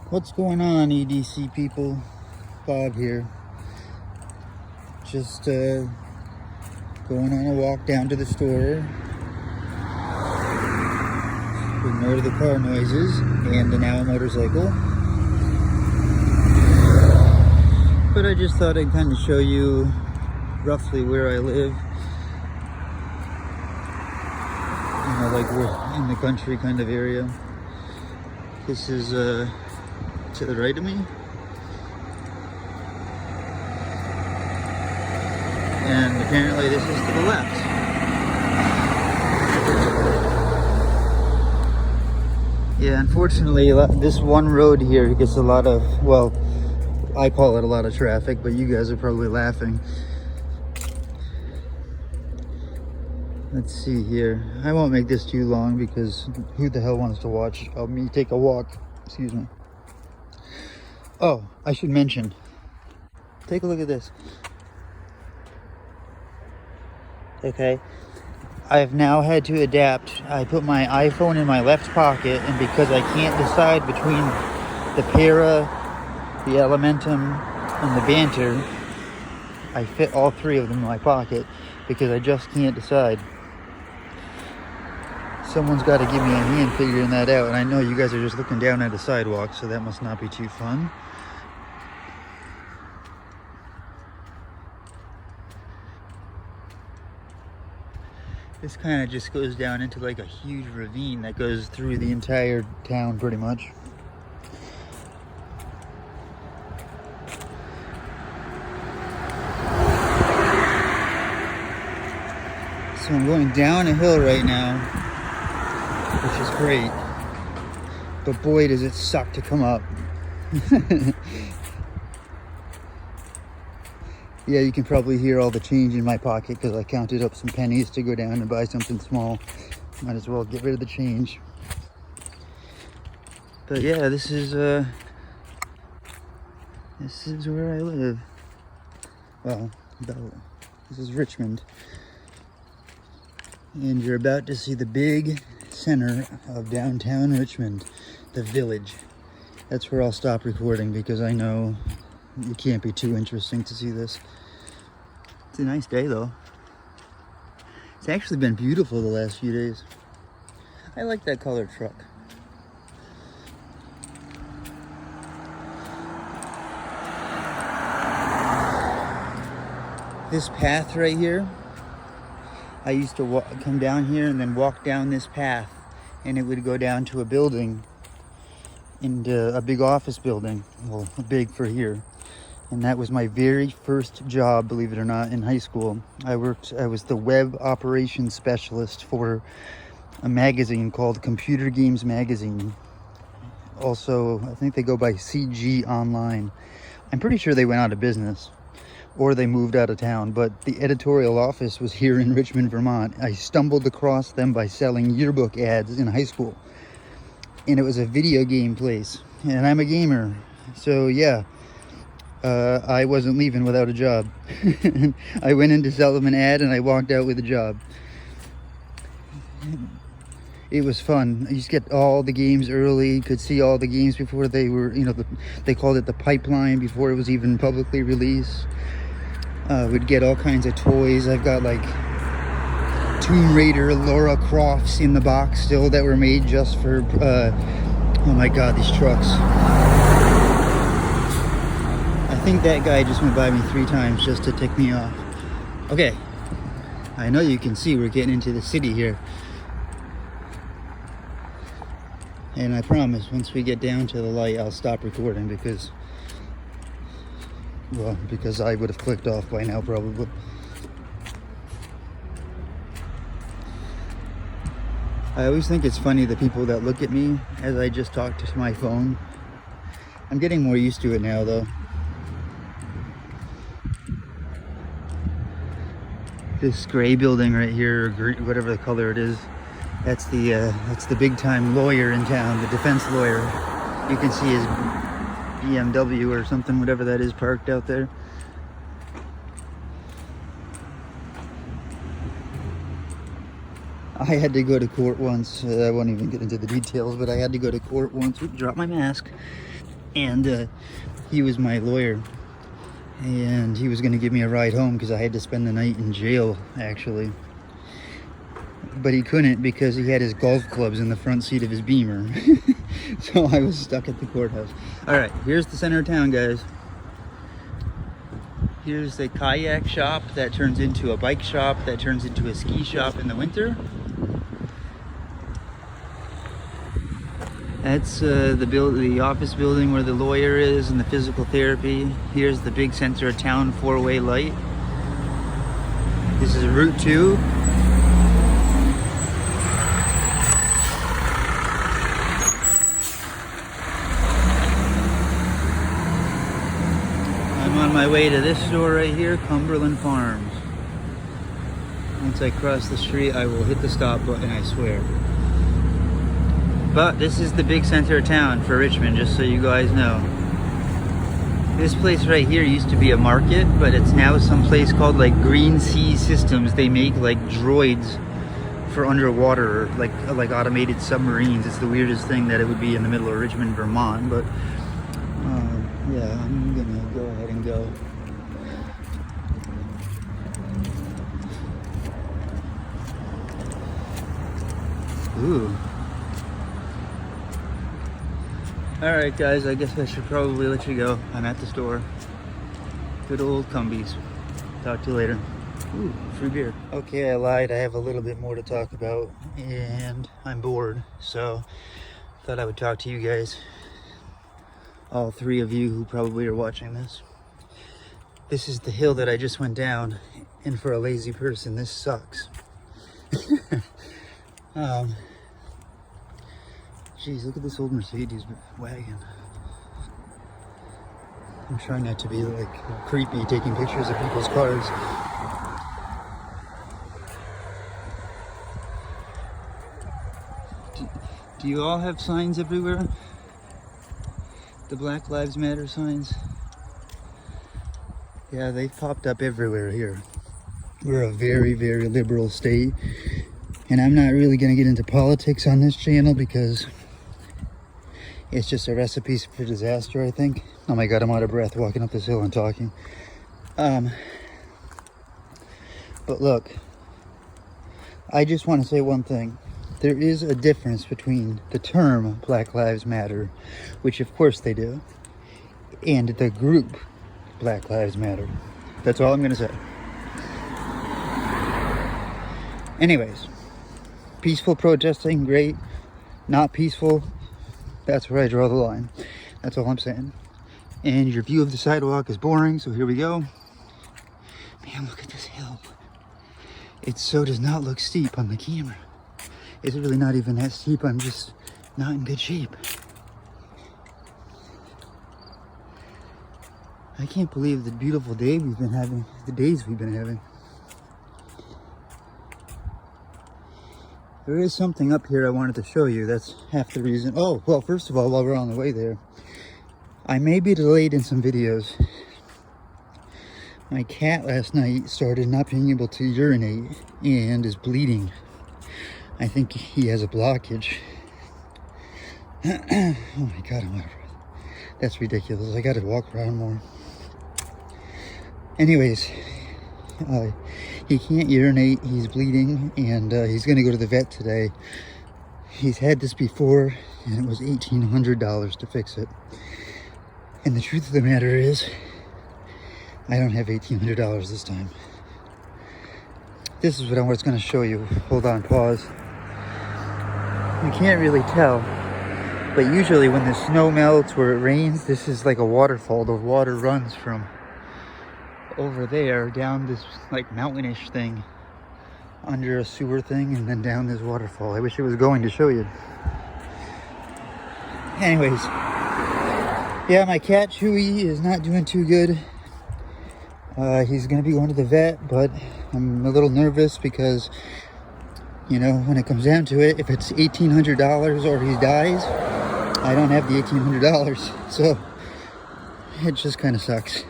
What's going on, EDC people? Bob here. Just going on a walk down to the store. Ignore the car noises and the now motorcycle. But I just thought I'd kind of show you roughly where I live. You know, like we're in the country kind of area. This is to the right of me. And apparently this is to the left. Yeah, unfortunately, this one road here gets a lot of, well, I call it a lot of traffic, but you guys are probably laughing. Let's see here. I won't make this too long because who the hell wants to watch me take a walk? Excuse me. Oh, I should mention. Take a look at this. Okay. I've now had to adapt. I put my iPhone in my left pocket, and because I can't decide between the Para, the Elementum, and the Banter, I fit all three of them in my pocket because I just can't decide. Someone's got to give me a hand figuring that out, and I know you guys are just looking down at a sidewalk, so that must not be too fun. This kind of just goes down into like a huge ravine that goes through the entire town pretty much. So I'm going down a hill right now, which is great. But boy, does it suck to come up. Yeah, you can probably hear all the change in my pocket because I counted up some pennies to go down and buy something small. Might as well get rid of the change. But yeah, this is where I live. Well, this is Richmond. And you're about to see the big center of downtown Richmond, the Village. That's where I'll stop recording because I know it can't be too interesting to see this. It's a nice day though. It's actually been beautiful the last few days. I like that colored truck. This path right here, I used to come down here and then walk down this path, and it would go down to a building, a big office building, well, big for here. And that was my very first job, believe it or not, in high school. I was the web operations specialist for a magazine called Computer Games Magazine. Also, I think they go by CG Online. I'm pretty sure they went out of business or they moved out of town, but the editorial office was here in Richmond, Vermont. I stumbled across them by selling yearbook ads in high school. And it was a video game place, and I'm a gamer. So yeah. I wasn't leaving without a job. I went in to sell them an ad and I walked out with a job. It was fun. I used to get all the games early, could see all the games before they were, they called it the pipeline before it was even publicly released. We'd get all kinds of toys. I've got like Tomb Raider Lara Crofts in the box still that were made just for, oh my God, these trucks. I think that guy just went by me 3 times just to tick me off. Okay, I know you can see we're getting into the city here. And I promise once we get down to the light, I'll stop recording because I would have clicked off by now probably. I always think it's funny the people that look at me as I just talk to my phone. I'm getting more used to it now though. This gray building right here, or whatever the color it is, that's the big time lawyer in town, the defense lawyer. You can see his BMW or something, whatever that is, parked out there. I had to go to court once. I won't even get into the details, but I had to go to court once. Oops, drop my mask. and he was my lawyer, and he was going to give me a ride home because I had to spend the night in jail, actually. But he couldn't because he had his golf clubs in the front seat of his Beamer. So I was stuck at the courthouse. All right, here's the center of town, guys. Here's the kayak shop that turns into a bike shop that turns into a ski shop in the winter. That's the office building where the lawyer is and the physical therapy. Here's the big center of town four-way light. This is Route 2. I'm on my way to this store right here, Cumberland Farms. Once I cross the street, I will hit the stop button, I swear. But this is the big center of town for Richmond, just so you guys know. This place right here used to be a market, but it's now some place called like Green Sea Systems. They make like droids for underwater, like automated submarines. It's the weirdest thing that it would be in the middle of Richmond, Vermont, but yeah, I'm gonna go ahead and go. Ooh. Alright guys, I guess I should probably let you go. I'm at the store. Good old Cumbies. Talk to you later. Ooh, free beer. Okay, I lied. I have a little bit more to talk about, and I'm bored, so thought I would talk to you guys. All three of you who probably are watching this. This is the hill that I just went down, and for a lazy person, this sucks. Geez, look at this old Mercedes wagon. I'm trying not to be like creepy taking pictures of people's cars. Do you all have signs everywhere? The Black Lives Matter signs? Yeah, they've popped up everywhere here. We're a very, very liberal state. And I'm not really going to get into politics on this channel because it's just a recipe for disaster, I think. Oh my God, I'm out of breath walking up this hill and talking. But look, I just want to say one thing. There is a difference between the term Black Lives Matter, which of course they do, and the group Black Lives Matter. That's all I'm going to say. Anyways, peaceful protesting, great. Not peaceful, that's where I draw the line. That's all I'm saying. And your view of the sidewalk is boring, so here we go. Man, look at this hill. It so does not look steep on the camera. It's really not even that steep. I'm just not in good shape. I can't believe the beautiful day we've been having, the days we've been having. There is something up here I wanted to show you. That's half the reason. Oh, well, first of all, while we're on the way there, I may be delayed in some videos. My cat last night started not being able to urinate and is bleeding. I think he has a blockage. Oh my God, I'm out of breath. That's ridiculous. I gotta walk around more. Anyways, he can't urinate, he's bleeding, and he's gonna go to the vet today. He's had this before, and it was $1,800 to fix it. And the truth of the matter is, I don't have $1,800 this time. This is what I was gonna show you. Hold on, pause. You can't really tell, but usually when the snow melts or it rains, this is like a waterfall. The water runs from over there down this like mountainish thing under a sewer thing and then down this waterfall. I wish it was going to show you. Anyways, yeah, my cat Chewy is not doing too good. He's gonna be going to the vet, but I'm a little nervous because, you know, when it comes down to it, if it's $1,800 or he dies, I don't have the $1,800, so it just kind of sucks.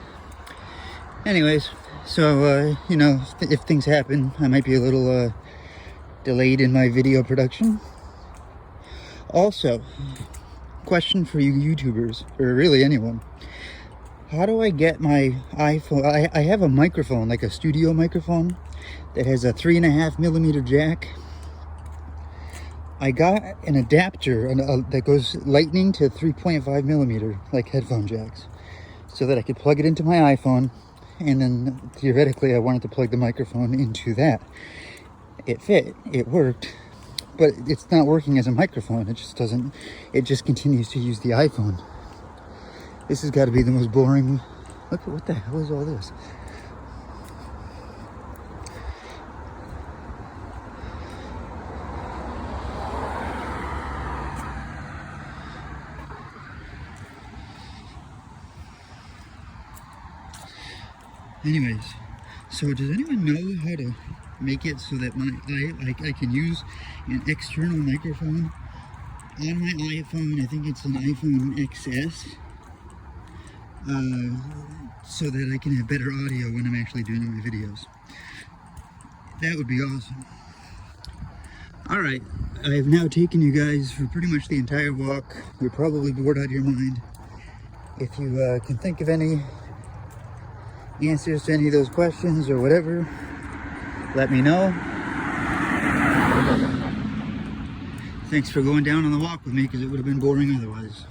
Anyways, so, you know, if things happen, I might be a little delayed in my video production. Also, question for you YouTubers, or really anyone. How do I get my iPhone? I have a microphone, like a studio microphone, that has a 3.5mm jack. I got an adapter that goes lightning to 3.5mm, like headphone jacks, so that I could plug it into my iPhone, and then theoretically I wanted to plug the microphone into that. It fit, it worked, but it's not working as a microphone. It just continues to use the iPhone. This has got to be the most boring. Look at what the hell is all this? Anyways, so does anyone know how to make it so that I can use an external microphone on my iPhone? I think it's an iPhone XS. So that I can have better audio when I'm actually doing my videos. That would be awesome. Alright, I have now taken you guys for pretty much the entire walk. You're probably bored out of your mind. If you can think of any answers to any of those questions or whatever, let me know. Thanks for going down on the walk with me, because it would have been boring otherwise.